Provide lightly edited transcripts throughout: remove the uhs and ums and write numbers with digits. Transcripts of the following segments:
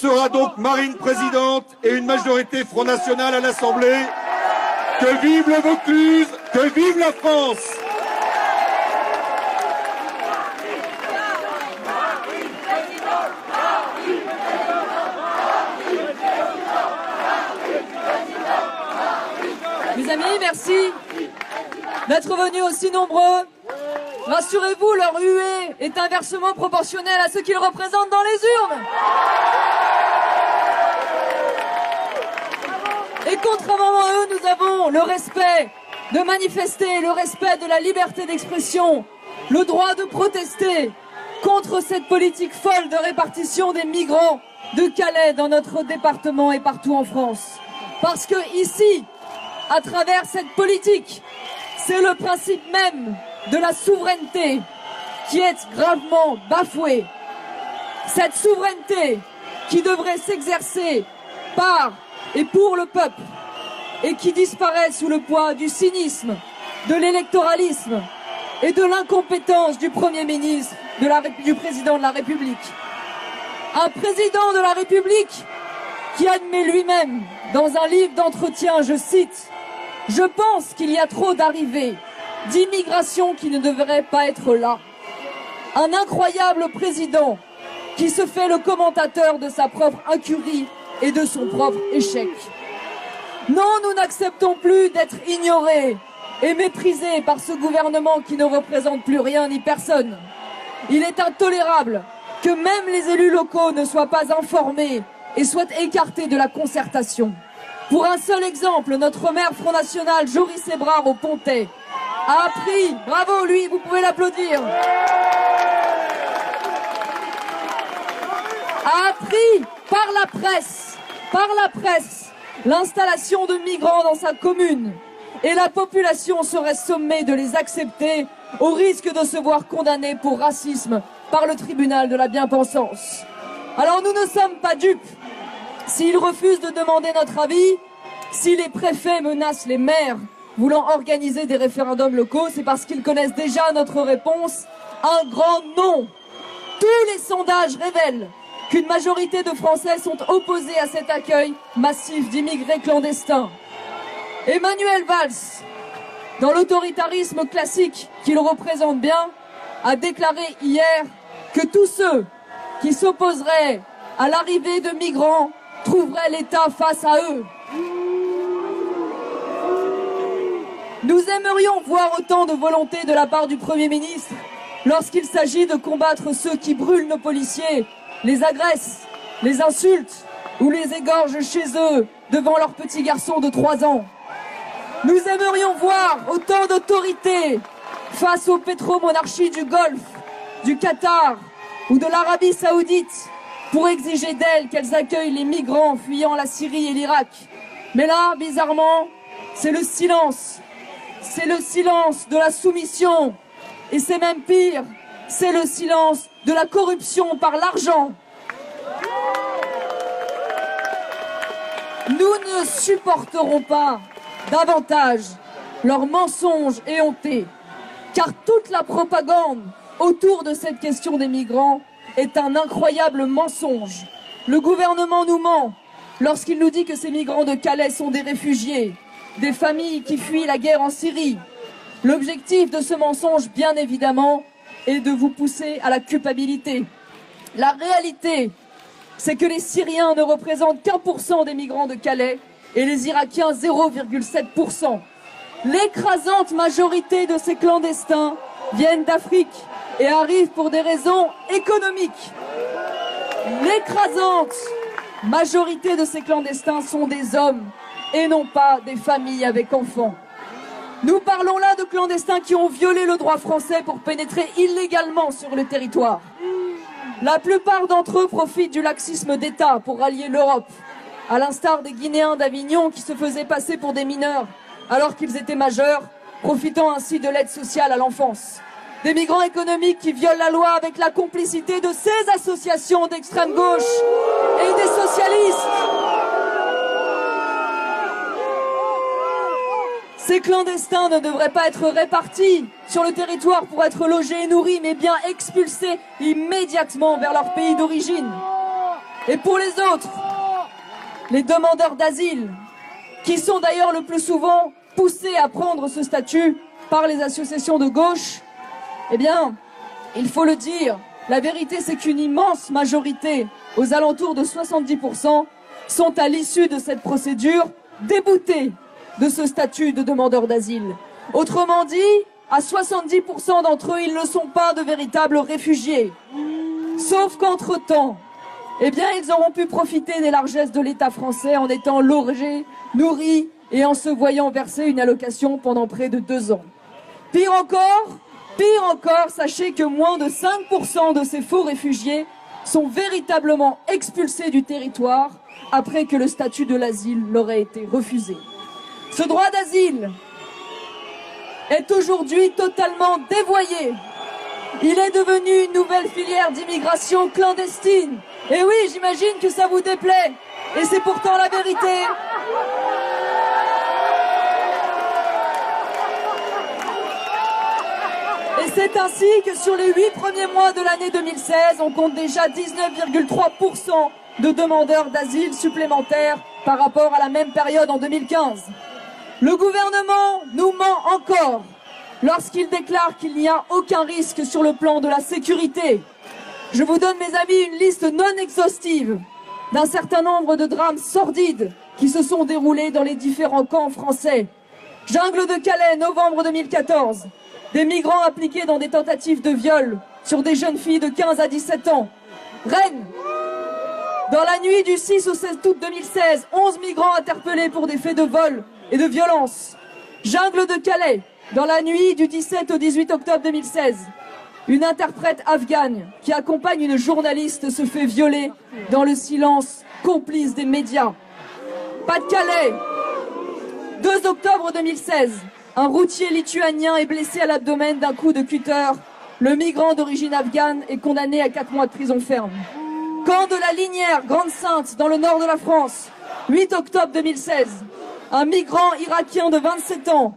Sera donc Marine présidente et une majorité Front National à l'Assemblée. Que vive le Vaucluse, que vive la France! Mes amis, merci d'être venus aussi nombreux. Rassurez-vous, leur huée est inversement proportionnelle à ce qu'ils représentent dans les urnes. Et contrairement à eux, nous avons le respect de manifester, le respect de la liberté d'expression, le droit de protester contre cette politique folle de répartition des migrants de Calais dans notre département et partout en France. Parce que ici, à travers cette politique, c'est le principe même de la souveraineté qui est gravement bafoué. Cette souveraineté qui devrait s'exercer par et pour le peuple et qui disparaît sous le poids du cynisme, de l'électoralisme et de l'incompétence du Premier ministre, du Président de la République. Un Président de la République qui admet lui-même dans un livre d'entretien, je cite, « Je pense qu'il y a trop d'arrivées, d'immigration qui ne devrait pas être là. » Un incroyable président qui se fait le commentateur de sa propre incurie et de son propre échec. Non, nous n'acceptons plus d'être ignorés et méprisés par ce gouvernement qui ne représente plus rien ni personne. Il est intolérable que même les élus locaux ne soient pas informés et soient écartés de la concertation. Pour un seul exemple, notre maire Front National, Joris Ebrard au Pontet, a appris, bravo lui, vous pouvez l'applaudir, a appris par la presse, l'installation de migrants dans sa commune. Et la population serait sommée de les accepter au risque de se voir condamnée pour racisme par le tribunal de la bien-pensance. Alors nous ne sommes pas dupes. S'ils refusent de demander notre avis, si les préfets menacent les maires voulant organiser des référendums locaux, c'est parce qu'ils connaissent déjà notre réponse, un grand non. Tous les sondages révèlent qu'une majorité de Français sont opposés à cet accueil massif d'immigrés clandestins. Emmanuel Valls, dans l'autoritarisme classique qu'il représente bien, a déclaré hier que tous ceux qui s'opposeraient à l'arrivée de migrants trouveraient l'État face à eux. Nous aimerions voir autant de volonté de la part du Premier ministre lorsqu'il s'agit de combattre ceux qui brûlent nos policiers, les agressent, les insultent ou les égorgent chez eux devant leurs petits garçons de 3 ans. Nous aimerions voir autant d'autorité face aux pétromonarchies du Golfe, du Qatar ou de l'Arabie Saoudite pour exiger d'elles qu'elles accueillent les migrants fuyant la Syrie et l'Irak. Mais là, bizarrement, c'est le silence. C'est le silence de la soumission. Et c'est même pire, c'est le silence de la corruption par l'argent. Nous ne supporterons pas davantage leurs mensonges éhontés, car toute la propagande autour de cette question des migrants est un incroyable mensonge. Le gouvernement nous ment lorsqu'il nous dit que ces migrants de Calais sont des réfugiés, des familles qui fuient la guerre en Syrie. L'objectif de ce mensonge, bien évidemment, est de vous pousser à la culpabilité. La réalité, c'est que les Syriens ne représentent qu'1% des migrants de Calais et les Irakiens 0,7%. L'écrasante majorité de ces clandestins viennent d'Afrique et arrivent pour des raisons économiques. L'écrasante majorité de ces clandestins sont des hommes et non pas des familles avec enfants. Nous parlons là de clandestins qui ont violé le droit français pour pénétrer illégalement sur le territoire. La plupart d'entre eux profitent du laxisme d'État pour rallier l'Europe, à l'instar des Guinéens d'Avignon qui se faisaient passer pour des mineurs alors qu'ils étaient majeurs, profitant ainsi de l'aide sociale à l'enfance. Des migrants économiques qui violent la loi avec la complicité de ces associations d'extrême gauche et des socialistes. Ces clandestins ne devraient pas être répartis sur le territoire pour être logés et nourris, mais bien expulsés immédiatement vers leur pays d'origine. Et pour les autres, les demandeurs d'asile, qui sont d'ailleurs le plus souvent poussés à prendre ce statut par les associations de gauche, eh bien, il faut le dire, la vérité c'est qu'une immense majorité, aux alentours de 70%, sont à l'issue de cette procédure déboutés de ce statut de demandeur d'asile. Autrement dit, à 70% d'entre eux, ils ne sont pas de véritables réfugiés. Sauf qu'entre-temps, eh bien, ils auront pu profiter des largesses de l'État français en étant logés, nourris et en se voyant verser une allocation pendant près de 2 ans. Pire encore, sachez que moins de 5% de ces faux réfugiés sont véritablement expulsés du territoire après que le statut de l'asile leur ait été refusé. Ce droit d'asile est aujourd'hui totalement dévoyé. Il est devenu une nouvelle filière d'immigration clandestine. Et oui, j'imagine que ça vous déplaît. Et c'est pourtant la vérité. Et c'est ainsi que sur les 8 premiers mois de l'année 2016, on compte déjà 19,3% de demandeurs d'asile supplémentaires par rapport à la même période en 2015. Le gouvernement nous ment encore lorsqu'il déclare qu'il n'y a aucun risque sur le plan de la sécurité. Je vous donne, mes amis, une liste non exhaustive d'un certain nombre de drames sordides qui se sont déroulés dans les différents camps français. Jungle de Calais, novembre 2014. Des migrants impliqués dans des tentatives de viol sur des jeunes filles de 15 à 17 ans. Rennes, dans la nuit du 6 au 16 août 2016, 11 migrants interpellés pour des faits de vol et de violence. Jungle de Calais, dans la nuit du 17 au 18 octobre 2016. Une interprète afghane qui accompagne une journaliste se fait violer dans le silence complice des médias. Pas-de-Calais, 2 octobre 2016. Un routier lituanien est blessé à l'abdomen d'un coup de cutter. Le migrant d'origine afghane est condamné à 4 mois de prison ferme. Camp de la Linière, Grande-Sainte, dans le nord de la France, 8 octobre 2016. Un migrant irakien de 27 ans,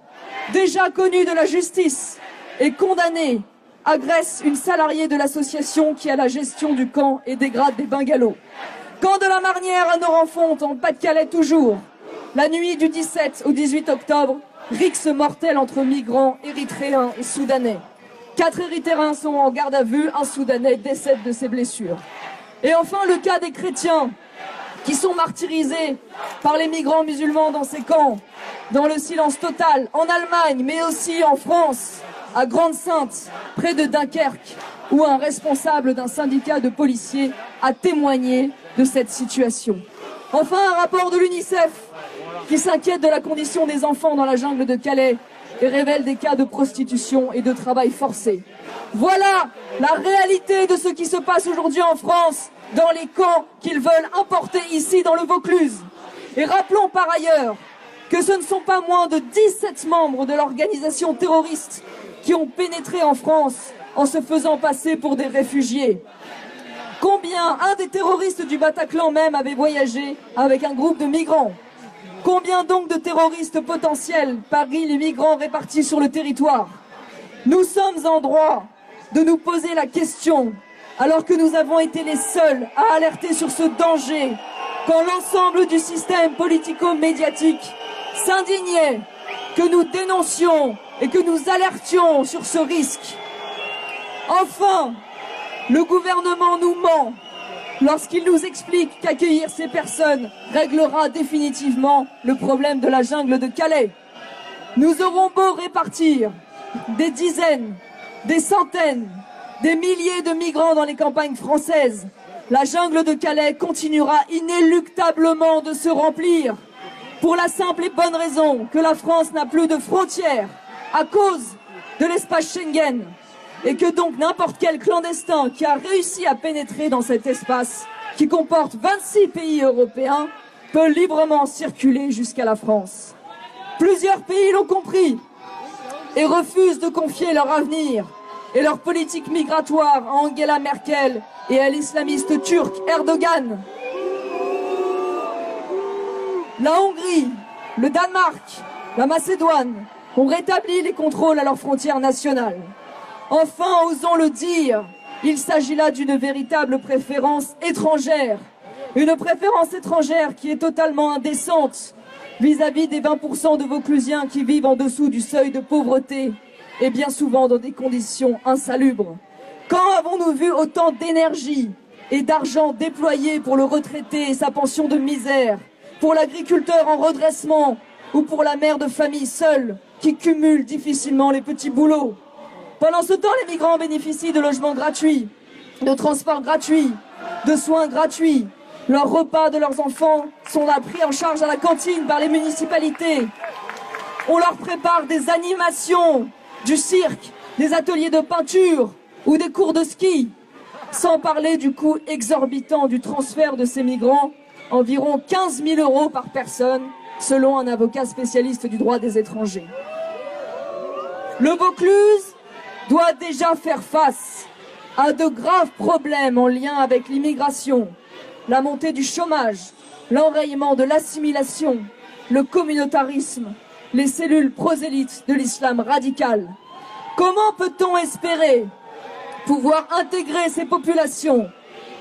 déjà connu de la justice, est condamné, agresse une salariée de l'association qui a la gestion du camp et dégrade des bungalows. Camp de la Marnière à Norenfonte, en Pas-de-Calais toujours. La nuit du 17 au 18 octobre, rixe mortel entre migrants érythréens et soudanais. 4 érythréens sont en garde à vue, un soudanais décède de ses blessures. Et enfin, le cas des chrétiens qui sont martyrisés par les migrants musulmans dans ces camps, dans le silence total, en Allemagne, mais aussi en France, à Grande-Sainte, près de Dunkerque, où un responsable d'un syndicat de policiers a témoigné de cette situation. Enfin, un rapport de l'UNICEF qui s'inquiète de la condition des enfants dans la jungle de Calais et révèle des cas de prostitution et de travail forcé. Voilà la réalité de ce qui se passe aujourd'hui en France, dans les camps qu'ils veulent importer ici dans le Vaucluse. Et rappelons par ailleurs que ce ne sont pas moins de 17 membres de l'organisation terroriste qui ont pénétré en France en se faisant passer pour des réfugiés. Combien un des terroristes du Bataclan même avait voyagé avec un groupe de migrants? Combien donc de terroristes potentiels parmi les migrants répartis sur le territoire? Nous sommes en droit de nous poser la question, alors que nous avons été les seuls à alerter sur ce danger, quand l'ensemble du système politico-médiatique s'indignait, que nous dénoncions et que nous alertions sur ce risque. Enfin, le gouvernement nous ment lorsqu'il nous explique qu'accueillir ces personnes réglera définitivement le problème de la jungle de Calais. Nous aurons beau répartir des dizaines, des centaines, des milliers de migrants dans les campagnes françaises, la jungle de Calais continuera inéluctablement de se remplir, pour la simple et bonne raison que la France n'a plus de frontières à cause de l'espace Schengen, et que donc n'importe quel clandestin qui a réussi à pénétrer dans cet espace, qui comporte 26 pays européens, peut librement circuler jusqu'à la France. Plusieurs pays l'ont compris et refusent de confier leur avenir et leur politique migratoire à Angela Merkel et à l'islamiste turc Erdogan. La Hongrie, le Danemark, la Macédoine ont rétabli les contrôles à leurs frontières nationales. Enfin, osons le dire, il s'agit là d'une véritable préférence étrangère Une préférence étrangère qui est totalement indécente vis-à-vis des 20% de Vauclusiens qui vivent en dessous du seuil de pauvreté et bien souvent dans des conditions insalubres. Quand avons-nous vu autant d'énergie et d'argent déployé pour le retraité et sa pension de misère, pour l'agriculteur en redressement ou pour la mère de famille seule qui cumule difficilement les petits boulots? Pendant ce temps, les migrants bénéficient de logements gratuits, de transports gratuits, de soins gratuits. Leurs repas de leurs enfants sont pris en charge à la cantine par les municipalités. On leur prépare des animations, du cirque, des ateliers de peinture ou des cours de ski. Sans parler du coût exorbitant du transfert de ces migrants, environ 15 000 € par personne, selon un avocat spécialiste du droit des étrangers. Le Vaucluse doit déjà faire face à de graves problèmes en lien avec l'immigration, la montée du chômage, l'enrayement de l'assimilation, le communautarisme, les cellules prosélytes de l'islam radical. Comment peut-on espérer pouvoir intégrer ces populations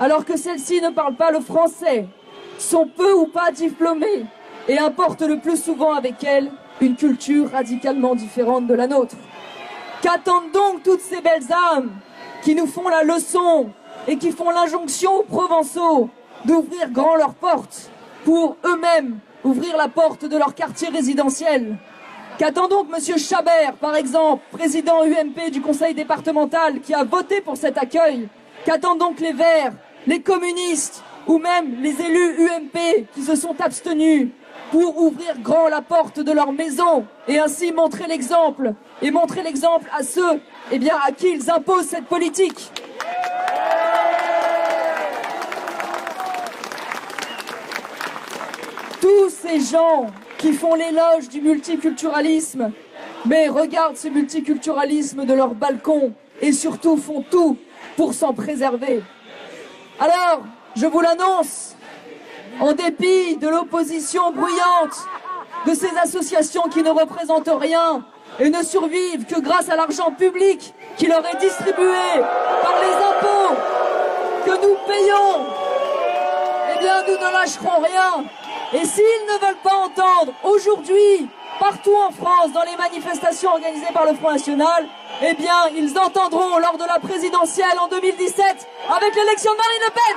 alors que celles-ci ne parlent pas le français, sont peu ou pas diplômées et importent le plus souvent avec elles une culture radicalement différente de la nôtre? Qu'attendent donc toutes ces belles âmes qui nous font la leçon et qui font l'injonction aux Provençaux d'ouvrir grand leurs portes pour eux-mêmes ouvrir la porte de leur quartier résidentiel? Qu'attend donc M. Chabert, par exemple, président UMP du conseil départemental qui a voté pour cet accueil? Qu'attendent donc les Verts, les communistes ou même les élus UMP qui se sont abstenus pour ouvrir grand la porte de leur maison et ainsi montrer l'exemple à ceux à qui ils imposent cette politique? Tous ces gens qui font l'éloge du multiculturalisme, mais regardent ce multiculturalisme de leur balcon et surtout font tout pour s'en préserver. Alors, je vous l'annonce, en dépit de l'opposition bruyante de ces associations qui ne représentent rien et ne survivent que grâce à l'argent public qui leur est distribué par les impôts que nous payons, nous ne lâcherons rien. Et s'ils ne veulent pas entendre aujourd'hui, partout en France, dans les manifestations organisées par le Front National, ils entendront lors de la présidentielle en 2017 avec l'élection de Marine Le Pen.